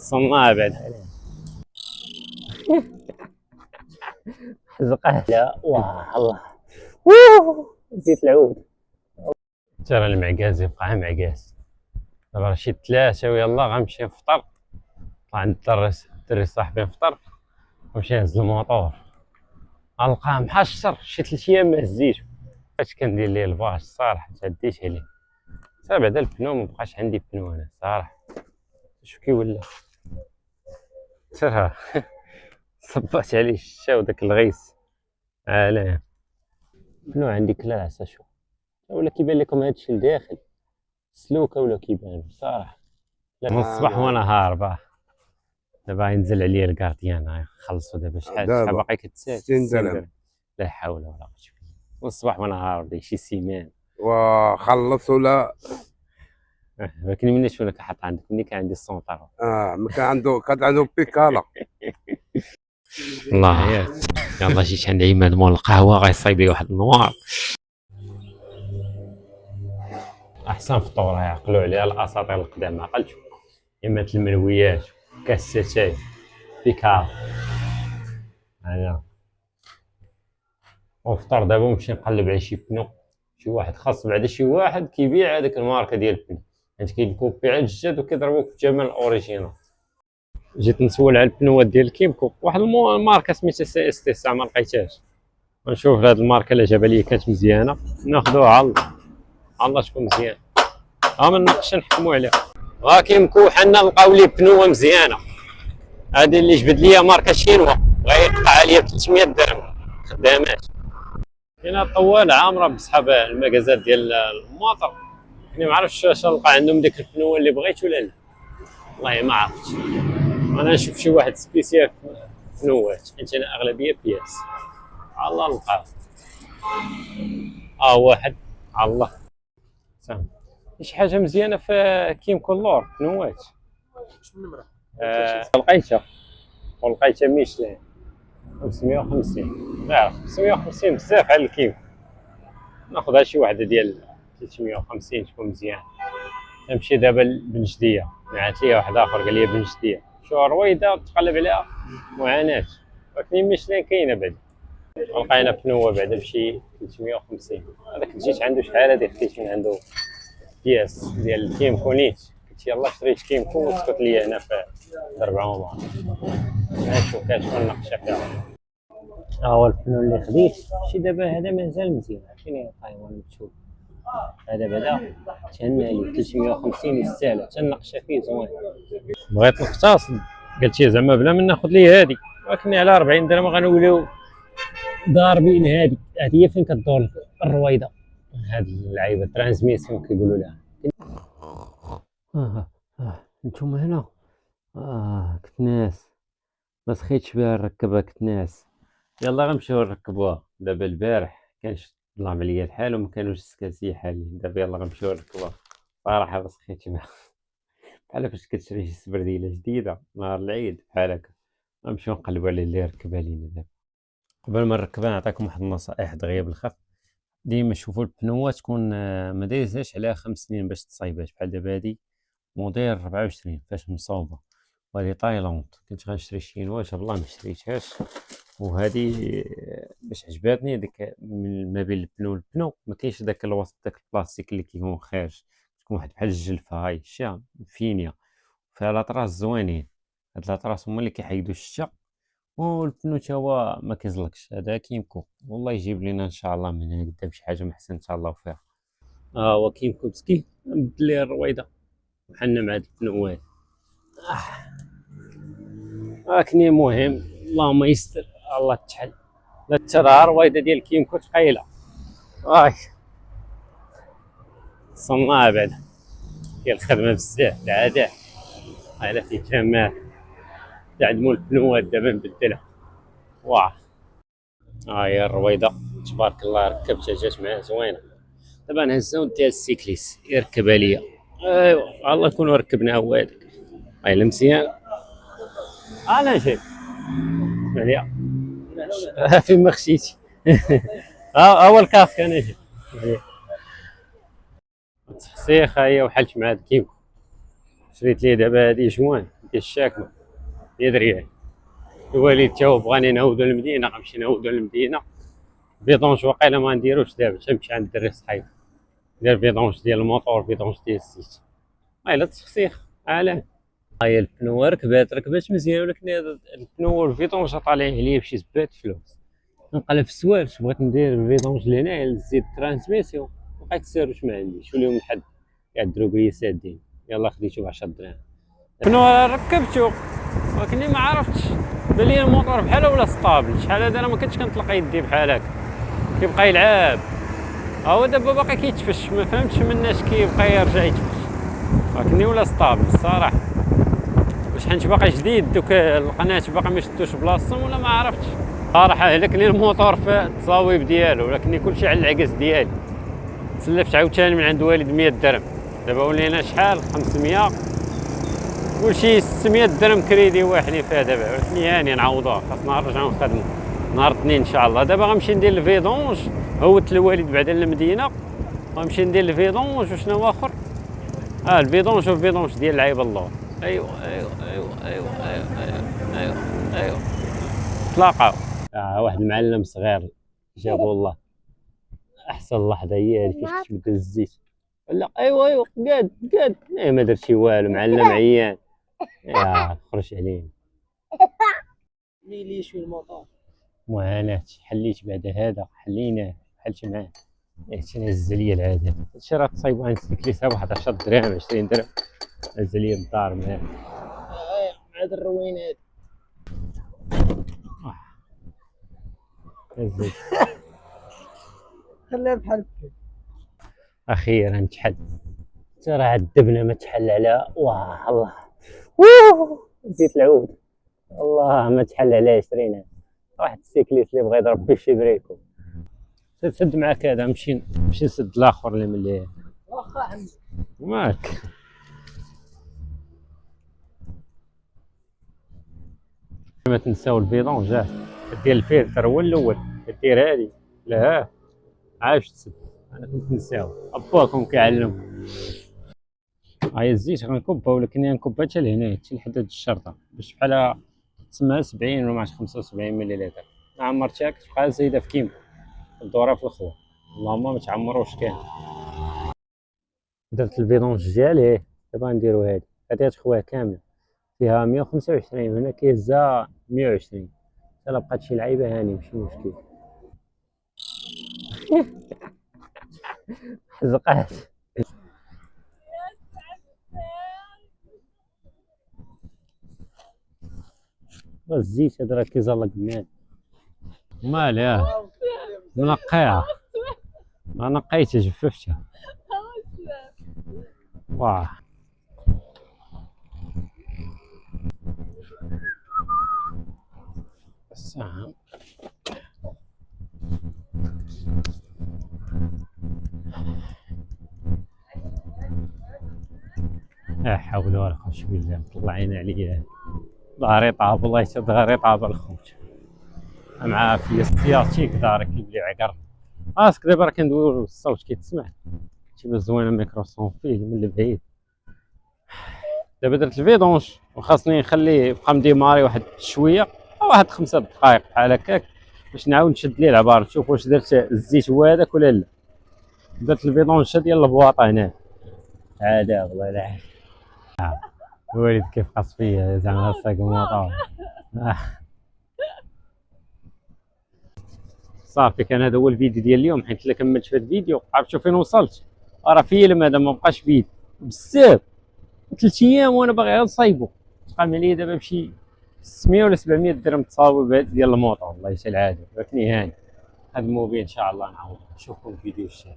صناع بعد حزقه لا واه الله نسيت العود. ترى المعكاز يبقى معكاز. دابا شي 3 ويلا غنمشي نفطر. طلع عند الدري صاحبي نفطر ونمشي نهز الموطور. غنلقاه محشر شي 3 ايام ما هزيتو. فاش كندير ليه الباش الصراحه تعديت عليه. حتى بعدا البنو مبقاش عندي بنو انا صراحه. شوف كي ولا ترى صبعت عليه الشتا وداك الغيث علاه بنو عندي كلا عسى. شوف ولا كيبان لكم هادشي لداخل سلوكه ولا كيبان بصراحه لا الصباح ونهار باه. دابا غينزل عليا الكارديان خلصوا دابا شحال باقي كتسال 60 درهم. لا حول ولا قوه الا بالله. والصباح ونهار داك شي سيمان وخلص ولا ولكن مني شنو كحط عندك مني كان عندي السونطار ما كان عنده بيكالا. الله يلا جيت عند عماد مول القهوه غيصايب لي واحد النوار. احسن فطور يعقلوا عليها الاساطير القدامى عقلتو اما المنويات كاس اتاي بيكال انا وفطر. دابا نمشي نقلب على شي بنو شي واحد خاص بعدا شي واحد كيبيع هذيك الماركه ديال البنو حيت كيلكو بيع الجداد وكيضربوك بثمن الاوريجينال. جيت نسول على البنوات ديال كيمكو واحد الماركه سميتها سي اس تي ساعه ما لقيتهاش. نشوف هاد الماركه اللي جابها لي كانت مزيانه ناخذوها على الله تكون مزيان ما نقدرش نحكموا عليها. كيمكو حنا لقاو لي بنوه مزيانه هادي اللي جبد ليا ماركه شينوا بغا يقطع عليا 300 درهم خدامات. كاينه طوال عامره بصحاب المكازات ديال المواطر يعني ما عرفتش واش نلقى عندهم ديك البنوه اللي بغيت ولا لا والله ما عرفتش. انا نشوف شي واحد سبيسيال بنوات حيت انا اغلبيه بياس الله نلقاه واحد الله سام شي حاجه مزيانه في كيمكو اللور بنوات. شنو النمره لقيتها ميشلين 550 لا 550 بزاف على الكيمو. ناخذها شي وحده ديال 350 تكون مزيان. نمشي دابا لبنجديه معات ليا واحد اخر قال لي بنجديه شو رويده تقلب عليها معاناه ولكن ميشلين كاينه بعد. لقينا بنوه بعدا بشي 350 هذاك جيت عنده شحال هذه خديت من عنده بياس ديال كيمكو نيت قلت يلاه شريت كيمكو وسكت ليا هنا في درب عمر. نشوف كتكون النقشه فيها هو البنو اللي خديت شي دابا هذا مازال مزيان عرفتيني الحيوان مكتوب هذا بعدا تهنى لي 350 يستاهل حتى النقشه فيه زوين. بغيت نقتصد قلت لي زعما بلا ما ناخذ لي هذه ولكن على 40 درهم غنوليو ضاربين. هذه هي فين كدور الرويده هاد اللعيبه ترانسميسيون كيقولوا لها. نتوما هنا كتناس ما سخيتش بها نركبها كتناس. يلا غنمشيو نركبوها دابا. البارح كان ظلام عليا الحال وما كانوش السكاسيه حالين. دابا يلا غنمشيو نركبوها صراحه ما سخيتش بها بحال فاش كتشري شي سبرديله جديده نهار العيد بحال هكا. غنمشيو نقلبوا على اللي يركبها لينا. دابا قبل ما نركبها نعطيكم واحد النصائح دغيا بالخف. ديما شوفوا البنوه تكون ما دايزاش عليها 5 سنين باش تصايبات. بحال دابا هادي موديل 24 فاش مصوبه وهادي تايلاند كنت غنشري شينواش والله ما شريتهاش. وهذه باش عجباتني ديك من ما بين البنو والبنو ما كاينش داك الوسط داك البلاستيك اللي كيكون خارج تكون واحد بحال الجلفه هاي شتيها فينيا فيها لاطراس زوينين. هاد لاطراس هما اللي كيحيدوا الشتا والبنو تا هو ما كيزلقش. هذا كيمكو والله يجيب لينا ان شاء الله من هنا قدام شي حاجه محسن ان شاء الله فيها. هو كيمكو مسكين نبدل ليه الرويده وحنا مع هاد البنوات لكن مهم اللهم يستر الله تحل. لا ترى رويده ديال كيمكو ثقيله صناع بعد ديال الخدمه بزاف العاده على في كمال تعدموا البنوات دابا نبدلها هي الرويده تبارك الله ركبتها جات معاه زوينه. دابا نهزها ونديها للسيكليس يركبها ليا. ايوا الله يكونوا ركبناها هو هذاك الا مزيان. انا جيت عليا فين ما خشيتي هو الكاسك انا جيت تفسيخ هي وحلت مع كيمكو شريت ليه دابا هادي جوان الشاكمة يا دريان. الوالد تا هو بغاني نعاودو للمدينة، غنمشي نعاودو للمدينة. فيدونج واقيلا ما نديروش دابا، تنمشي عند الدري الصحيح ندير فيدونج ديال الموطور، فيدونج ديال الزيت، الا تسخسيخ علاه. هاهي البنوة ركبات مزيان، ولكن هذا البنو والفيدونج طالعين عليا بشي زبات فلوس. نقلب في السوالف، بغيت ندير الفيدونج لهنايا للزيت الترانسميسيون، مبقيت السيروش ما عنديش، واليوم الحد يعدلو بيا سادين، يلاه خديتو ب10 دراهم. البنو ركبتو ولكني ما عرفتش، بان لي الموطور بحال ولا ستابل. شحال هذا انا ما كنتش كنطلق يدي بحال هكا، كيبقى يلعب. هو دابا باقي كيتفش، ما فهمتش مناش كيبقى يرجع يتفش، ولكني ولا ستابل الصراحه. واش حنت باقي جديد دوك القناه باقي ما شدوش بلاصتهم ولا ما عرفتش صراحه. هلكني الموطور في التصاويب ديالو، ولكني كلشي على العكس ديالي. سلفت عاوتاني من عند والد 100 درهم، دابا ولينا شحال 500 كلشي 600 درهم كريدي واحد فيها دابا. ولكن هاني نعوضوها، خاصنا نرجعو نخدمو نهار الاثنين ان شاء الله. دابا غنمشي ندير الفيدونج، هوت الوالد بعدا للمدينه، غنمشي ندير الفيدونج. وشنو هو اخر؟ الفيدونج والفيدونج ديال العيب اللور. ايوا ايوا تلاقاو. واحد المعلم صغير جابو الله، احسن لحظه هي هذه فاش تبدل الزيت. لا ايوا قاد ما درت شي والو، معلم عيان. يا خرج عليه لي شويه الموطور معاناة. حليت بعد هذا، حليناه حلت معاه، تنهز ليا العذاب. هادشي راه تصايبو عند السيكليسه بواحد 10 دراهم 20 درهم، هز ليا للدار معاه. مع هاد الروينات هز خليها بحال هكا. اخيرا تحل. ترى عذبنا ما تحل على واه الله. زيت العود الله ما تحل على 20. واحد السيكليس اللي بغى يضرب بيه شي بريكو، تسد معاك هذا. نمشي نسد الاخر اللي ملي واخا عمي ماك. ما تنساو الفيدون جاه ديال الفلتر هو الاول، دير هادي لا عايش تسد. انا كنت نساو اباكم كيعلم. هاي الزيت غنكبها، ولكن غنكبها حتى لهنايا حتى لحد هاد الشرطه، باش بحال تسمى 70 ولا 75 مليلتر. ما عمرتهاك تبقى زايده في كيما الدوره في الخوا. اللهم ما تعمروش كان. درت الفيدونج ديالي، دابا نديرو هادي تخويها كامله فيها 125، هنا كيهزها 120. الا بقات شي لعيبه هاني ماشي مشكل. حزقات. الزيت هذا راه كيزلق بنان. مالها منقيها، ما نقيتها جففتها. واه الساعة لا حول ولا قوة الا بالله. طلعينا عليا ظهري طاب، والله حتى ظهري طاب الخوت. مع في سيارتيك دارك كيبلي عقر راسك. دابا راه كندويو الصوت كيتسمع، تيبان زوينه الميكروفون فيه من البعيد. دابا درت الفيدونج وخاصني نخليه يبقى مديماري واحد شويه، واحد 5 دقائق بحال هكاك، باش نعاود نشد ليه العبار نشوف واش درت الزيت هو هذاك ولا لا. درت الفيدونج ديال البواطه هنا عذاب الله يلعن. الوالد كيف قص فيا زعما ساق الموطور. صافي كان هذا هو الفيديو ديال اليوم. حيت الا كملت في هذا الفيديو عرفتوا فين وصلت، راه فيلم هذا ما بقاش فيديو بزاف. 3 ايام وانا باغي غير نصايبو، تقام عليا دابا بشي 600 ولا 700 درهم تصاوب ديال الموطور. الله يسهل العاده، ولكن هاني هاد الموبيل ان شاء الله نعوض. نشوفكم في فيديو الجاي.